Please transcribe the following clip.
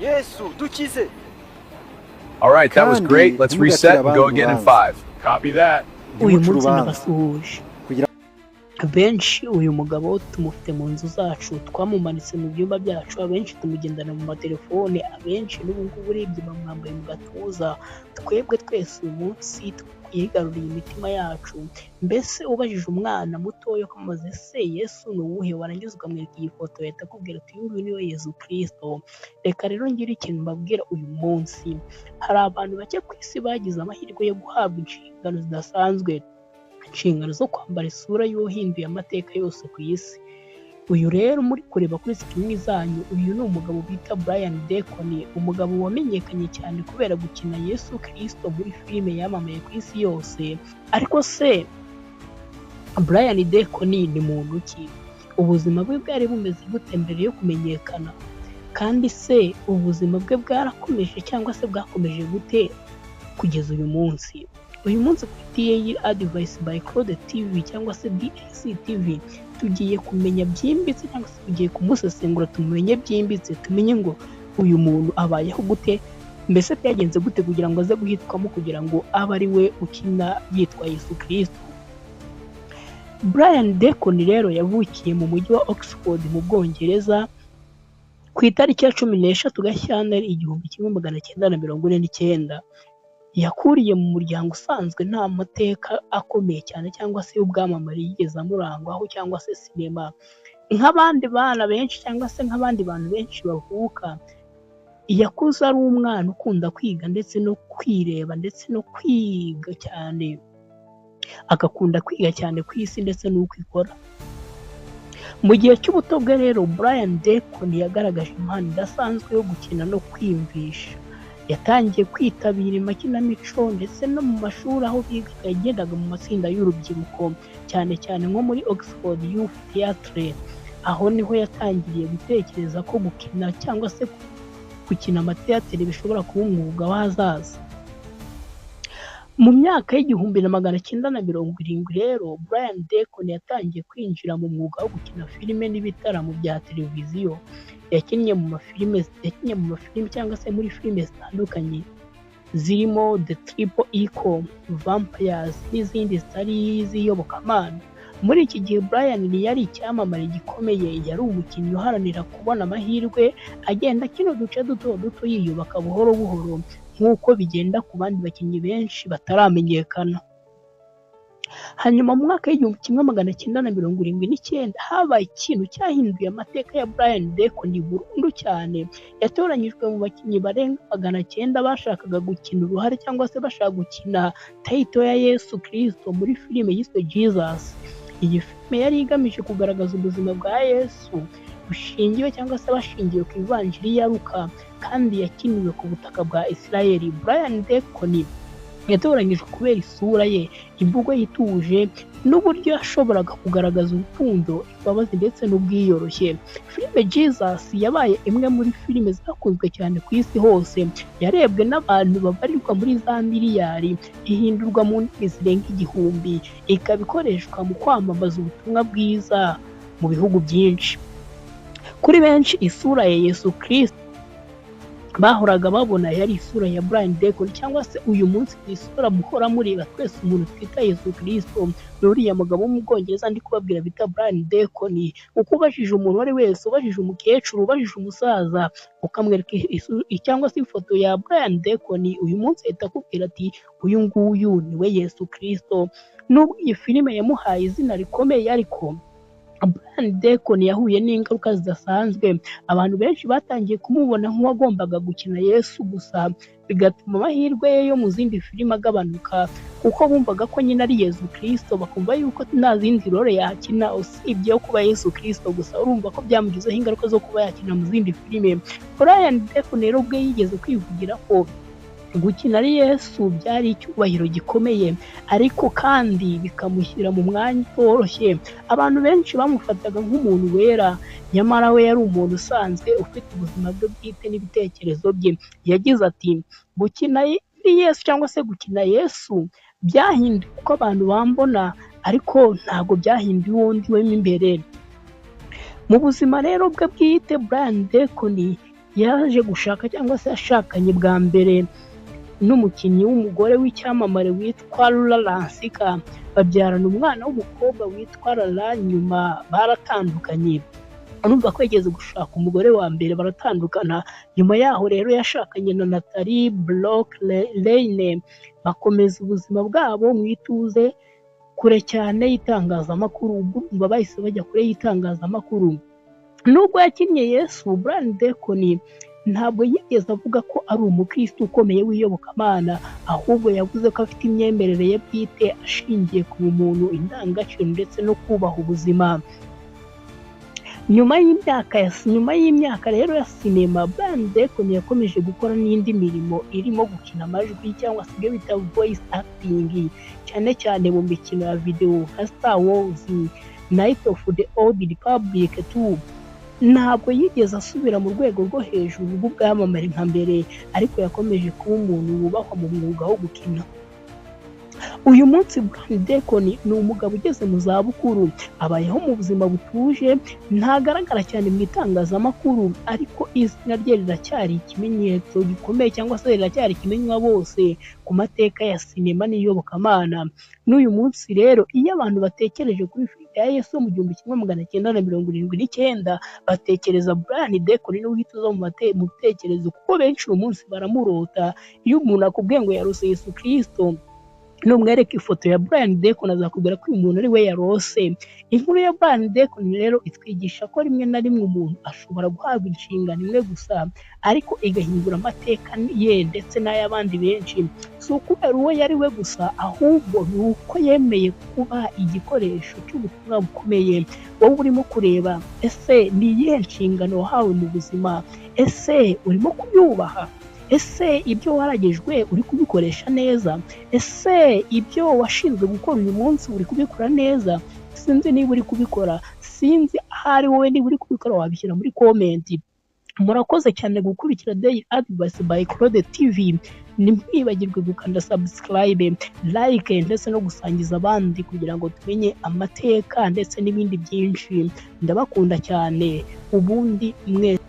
Yesu dukize. All right, that was great. Let's reset and go again in 5. Copy that. uyu munsi ndabasuhuje. Benshi uyu mugabo tumufite mu nzu zacu, twamumanitse mu byumba byacu, abenshi tumugendana mu matelefone, abenshi n'ubu ngubu urebye bamwambaye mu gatuza. Twebwe twese uyu munsi yigaruriye imitima yacu. Mbese ubajije umwana mutoya ukamubaza se Yesu ni uwuhe, warangiza ukamwereka iyi foto yahita akubwira ati uyu nguyu niwe Yesu Kristo. Reka rero ngire ikintu mbabwira uyu munsi. Hari abantu bake ku isi bagize amahirwe yo guhabwa inshingano zidasanzwe, inshingano zo kwambara isura y'uwahinduye amateka yose ku isi. Uyu rero muri kureba kuri screen zanyu, uyu ni umugabo bita Brian Deacon, umugabo wamenyekanye cyane kubera gukina Yesu Kristo muri filime yamamaye ku isi yose. Ariko se Brian Deacon ni muntu ki? Ubuzima bwe bwari bumeze gute mbere yo kumenyekana? Kandi se ubuzima bwe bwarakomeje cyangwa se bwakomeje gute kugeza uyu munsi? Uyu munsi kuri TA Advice by Claude TV cyangwa se DAC TV tugiye kumenya byimbitse cyangwa se tugiye kumusesengura tumenye byimbitse, tumenye ngo uyu muntu abayeho gute, mbese byagenze gute kugira ngo aze guhitwamo kugira ngo abe ari we ukina yitwa Yesu Kristo. Brian Deacon rero yavukiye mu mujyi wa Oxford mu Bwongereza ku itariki ya 13 Gashyantare 1949. Yakuriye mu muryango usanzwe nta mateka akomeye cyane cyangwa se ubwamamare yigeze amurangwaho cyangwa se sinema nk'abandi bana benshi cyangwa se nk'abandi bantu benshi bavuka. Yakuze ari umwana ukunda kwiga ndetse no kwireba ndetse no kwiga cyane, agakunda kwiga cyane ku isi ndetse n'uko ikora. Mu gihe cy'ubuto bwe rero Brian Deacon yagaragaje impano idasanzwe yo gukina no kwiyumvisha. Yatangiye kwitabira amakinamico ndetse no mu mashuri aho bigaga yagendaga mu matsinda y'urubyiruko, cyane cyane nko muri Oxford Youth Theatre. Aho niho yatangiriye gutekereza ko gukina cyangwa se gukina amateateri bishobora kuba umwuga w'ahazaza. Mu myaka y'1970 rero Brian Deacon yatangiye kwinjira mu mwuga wo gukina filime n'ibitaramo bya televiziyo. Yakinnye mu mafilime cyangwa se muri filime zitandukanye zirimo The Triple Echo, Vampires n'izindi zitari iz'iyobokamana. Muri iki gihe Brian yari icyamamare gikomeye, yari umukinnyi uharanira kubona amahirwe, agenda akina uduce duto duto yiyubaka buhoro buhoro nk'uko bigenda ku bandi bakinnyi benshi bataramenyekana. Hanyuma mu mwaka w'1979 habaye ikintu cyahinduye amateka ya Brian Deacon burundu cyane. Yatoranyijwe mu bakinnyi barenga 900 bashakaga gukina uruhare cyangwa se bashaka gukina title ya Yesu Kristo muri filime yiswe Jesus. Iyi filime yari igamije kugaragaza ubuzima bwa Yesu bushingiwe cyangwa se bashingiye ku ivanjiri ya Luka kandi yakiniwe ku butaka bwa Israeli. Brian Deacon yatoranyijwe kubera isura ye, imvugo yituje n'uburyo yashoboraga kugaragaza urukundo, imbabazi ndetse n'ubwiyoroshye. Filime Jesus yabaye imwe muri filime zakunzwe cyane ku isi hose, yarebwe n'abantu babarirwa muri za miliyari, ihindurwa mu ndimi zirenga 1000, ikaba ikoreshwa mu kwamamaza ubutumwa bwiza mu bihugu byinshi. Kuri benshi isura ya Yesu Kristo bahoraga babona yari isura ya Brian Deacon, cyangwa se uyu munsi isura muhora mureba twese umuntu twita Yesu Kristo n'uriya mugabo wo mu Bwongereza ndi kubabwira bita Brian Deacon. Uko ubajije umuntu wari wese, ubajije umukecuru, ubajije umusaza, ukamwereka cyangwa se ifoto ya Brian Deacon, uyu munsi ahita akubwira ati uyu nguyu niwe Yesu Kristo. Nubwo iyi filime yamuhaye izina rikomeye, ariko Brian Deacon yahuye n'ingaruka zidasanzwe. Abantu benshi batangiye kumubona nk'uwagombaga gukina Yesu gusa, bigatuma amahirwe ye yo mu zindi filime agabanuka kuko bumvaga ko nyine ari Yesu Kristo, bakumva yuko nta zindi role yakina usibye kuba Yesu Kristo gusa. Urumva ko byamugizeho ingaruka zo kuba yakina mu zindi filime. Brian Deacon rero ubwe yigeze kwivugira ko gukina ari Yesu byari icyubahiro gikomeye, ariko kandi bikamushyira mu mwanya utoroshye. Abantu benshi bamufataga nk'umuntu wera, nyamara we yari umuntu usanzwe ufite ubuzima bwe bwite n'ibitekerezo bye. Yagize ati gukina Yesu cyangwa se gukina Yesu byahinduye uko abantu bambona, ariko ntago byahinduye uwo ndiwemo imbere. Mu buzima rero bwe bwite Brian Deacon yaje gushaka cyangwa se yashakanye bwa mbere n'umukinnyi w'umugore w'icyamamare witwa Laura Lansika, babyarana umwana w'umukobwa witwa Lara, nyuma baratandukanye. Urumva ko yigeze gushaka umugore wa mbere baratandukana, nyuma yaho rero yashakanye na Natalie Brooke-Lane, bakomeza ubuzima bwabo mu ituze kure cyane y'itangazamakuru. Ubwo bahise bajya kure y'itangazamakuru. Nubwo yakinnye Yesu, Brian Deacon ntabwo yigeze avuga ko ari umukristo ukomeye w'iyobokamana, ahubwo yavuze ko afite imyemerere ye bwite ashingiye ku bumuntu, indangagaciro ndetse no kubaha ubuzima. Nyuma y'imyaka rero ya sinema, Brian Deacon yakomeje gukora n'indi mirimo irimo gukina amajwi cyangwa se ibyo bita voice acting, cyane cyane mu mikino ya video nka Star Wars, Night of the Old Republic 2. Ntabwo yigeze asubira mu rwego rwo hejuru rw'ubwamamare nka mbere, ariko yakomeje kuba umuntu wubahwa mu mwuga wo gukina. Uyu munsi Brian Deacon ni umugabo ugeze mu zabukuru, abayeho mu buzima butuje, ntagaragara cyane mu itangazamakuru, ariko izina rye riracyari ikimenyetso gikomeye cyangwa se riracyari ikimenywa bose ku mateka ya sinema n'iyobokamana. N'uyu munsi rero iyo abantu batekereje kuri filime ya Yesu mu 1979 batekereza Brian Deacon niwe uhita uza mu bitekerezo, kuko benshi uyu munsi baramurota. Iyo umuntu akubwiye ngo yarose Yesu Kristo, numwereka ifoto ya Brian Deacon azakubwira ko uyu muntu ari we yarose. Inkuru ya Brian Deacon rero itwigisha ko rimwe na rimwe umuntu ashobora guhabwa inshingano imwe gusa, ariko igahindura amateka ye ndetse n'ay'abandi benshi. Si ukubera uwo yari we gusa, ahubwo ni uko yemeye kuba igikoresho cy'ubutumwa bukomeye. Wowe urimo kureba, ese ni iyihe nshingano wahawe mu buzima? Ese urimo kubyubaha? Ese ibyo waragejwe uri kubikoresha neza? Ese ibyo washinzwe gukora uyu munsi uri kubikora neza? Sinzi niba uri kubikora, sinzi ahari wowe niba uri kubikora, wabishyira muri komenti. Murakoze cyane gukurikira Daily Advice by Claude TV. Ntimwibagirwe gukanda subscribe, like ndetse no gusangiza abandi kugira ngo tumenye amateka ndetse n'ibindi byinshi. Ndabakunda cyane, ubundi mwe